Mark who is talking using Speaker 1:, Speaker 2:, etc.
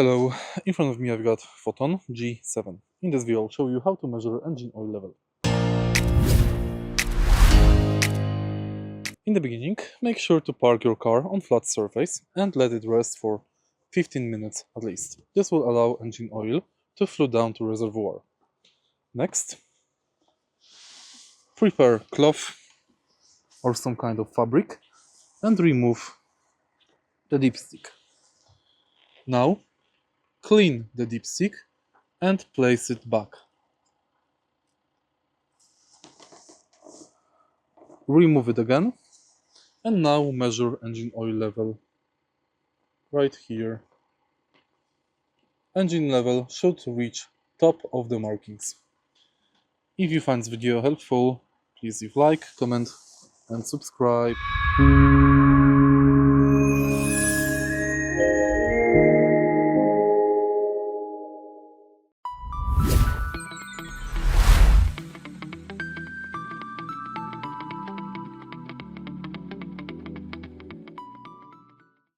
Speaker 1: Hello, in front of me I've got FOTON G7. In this video I'll show you how to measure engine oil level. In the beginning, make sure to park your car on flat surface and let it rest for 15 minutes at least. This will allow engine oil to flow down to reservoir. Next, prepare cloth or some kind of fabric and remove the dipstick. Now, clean the dipstick and place it back. Remove it again and now measure engine oil level right here. Engine level should reach top of the markings. If you find this video helpful, please leave like, comment and subscribe.